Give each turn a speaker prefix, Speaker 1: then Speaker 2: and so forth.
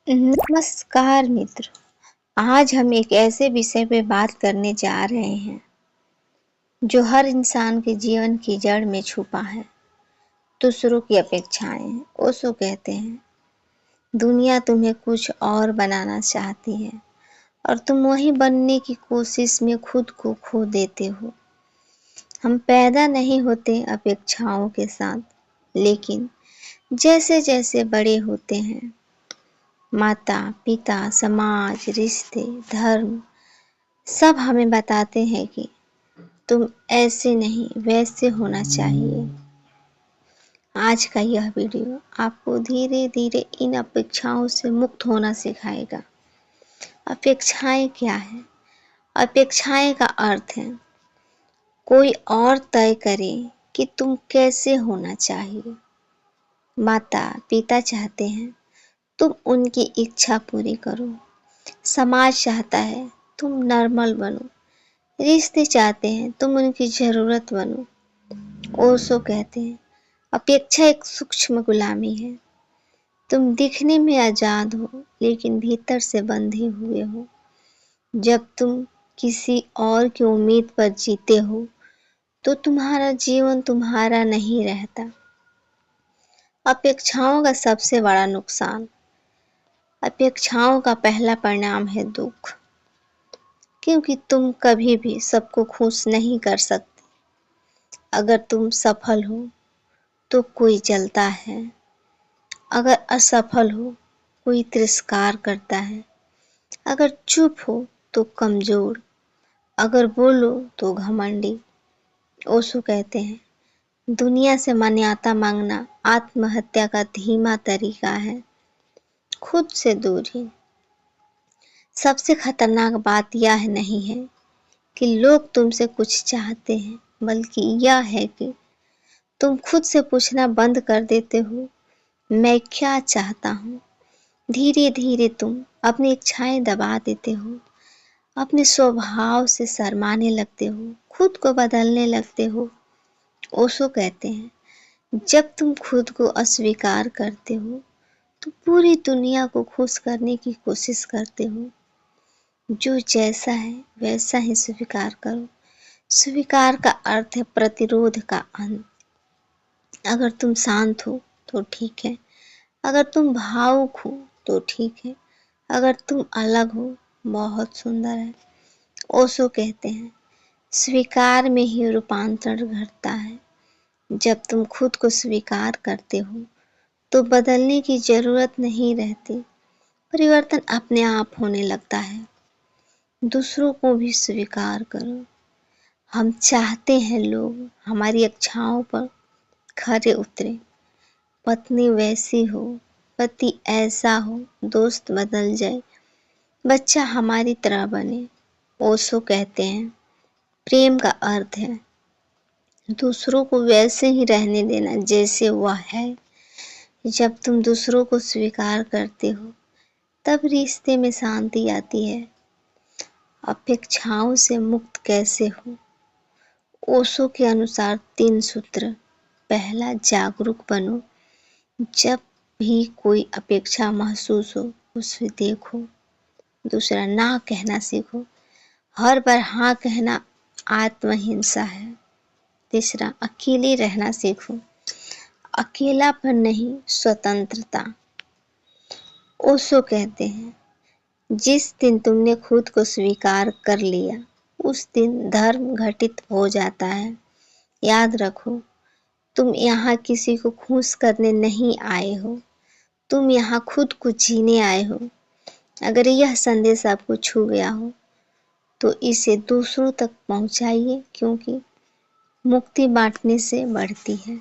Speaker 1: नमस्कार मित्र। आज हम एक ऐसे विषय पे बात करने जा रहे हैं जो हर इंसान के जीवन की जड़ में छुपा है। दूसरों की अपेक्षाएं। ओशो कहते हैं दुनिया तुम्हें कुछ और बनाना चाहती है और तुम वही बनने की कोशिश में खुद को खो देते हो। हम पैदा नहीं होते अपेक्षाओं के साथ, लेकिन जैसे जैसे बड़े होते हैं माता पिता, समाज, रिश्ते, धर्म सब हमें बताते हैं कि तुम ऐसे नहीं वैसे होना चाहिए। आज का यह वीडियो आपको धीरे धीरे इन अपेक्षाओं से मुक्त होना सिखाएगा। अपेक्षाएं क्या है? अपेक्षाएं का अर्थ है कोई और तय करे कि तुम कैसे होना चाहिए। माता पिता चाहते हैं तुम उनकी इच्छा पूरी करो। समाज चाहता है तुम नॉर्मल बनो। रिश्ते चाहते हैं तुम उनकी जरूरत बनो। ओशो कहते हैं अपेक्षा एक सूक्ष्म गुलामी है। तुम दिखने में आजाद हो लेकिन भीतर से बंधे हुए हो। जब तुम किसी और की उम्मीद पर जीते हो तो तुम्हारा जीवन तुम्हारा नहीं रहता। अपेक्षाओं का सबसे बड़ा नुकसान। अपेक्षाओं का पहला परिणाम है दुख, क्योंकि तुम कभी भी सबको खुश नहीं कर सकते। अगर तुम सफल हो तो कोई जलता है, अगर असफल हो कोई तिरस्कार करता है, अगर चुप हो तो कमजोर, अगर बोलो तो घमंडी। ओशो कहते हैं दुनिया से मान्यता मांगना आत्महत्या का धीमा तरीका है। खुद से दूरी। सबसे खतरनाक बात यह नहीं है कि लोग तुमसे कुछ चाहते हैं, बल्कि यह है कि तुम खुद से पूछना बंद कर देते हो मैं क्या चाहता हूँ। धीरे धीरे तुम अपनी इच्छाएं दबा देते हो, अपने स्वभाव से शर्माने लगते हो, खुद को बदलने लगते हो। ओशो कहते हैं जब तुम खुद को अस्वीकार करते हो तो पूरी दुनिया को खुश करने की कोशिश करते हो। जो जैसा है वैसा ही स्वीकार करो। स्वीकार का अर्थ है प्रतिरोध का अंत। अगर तुम शांत हो तो ठीक है, अगर तुम भावुक हो तो ठीक है, अगर तुम अलग हो बहुत सुंदर है। ओशो कहते हैं स्वीकार में ही रूपांतरण घटता है। जब तुम खुद को स्वीकार करते हो तो बदलने की जरूरत नहीं रहती। परिवर्तन अपने आप होने लगता है। दूसरों को भी स्वीकार करो। हम चाहते हैं लोग हमारी इच्छाओं पर खरे उतरे। पत्नी वैसी हो, पति ऐसा हो, दोस्त बदल जाए, बच्चा हमारी तरह बने। ओशो कहते हैं प्रेम का अर्थ है दूसरों को वैसे ही रहने देना जैसे वह है। जब तुम दूसरों को स्वीकार करते हो तब रिश्ते में शांति आती है। अपेक्षाओं से मुक्त कैसे हो? ओशो के अनुसार 3 सूत्र। पहला, जागरूक बनो। जब भी कोई अपेक्षा महसूस हो उसे देखो। दूसरा, ना कहना सीखो। हर बार हाँ कहना आत्महिंसा है। तीसरा, अकेले रहना सीखो। अकेलापन नहीं, स्वतंत्रता। ओशो कहते हैं जिस दिन तुमने खुद को स्वीकार कर लिया उस दिन धर्म घटित हो जाता है। याद रखो तुम यहाँ किसी को खुश करने नहीं आए हो, तुम यहाँ खुद को जीने आए हो। अगर यह संदेश आपको छू गया हो तो इसे दूसरों तक पहुँचाइए, क्योंकि मुक्ति बांटने से बढ़ती है।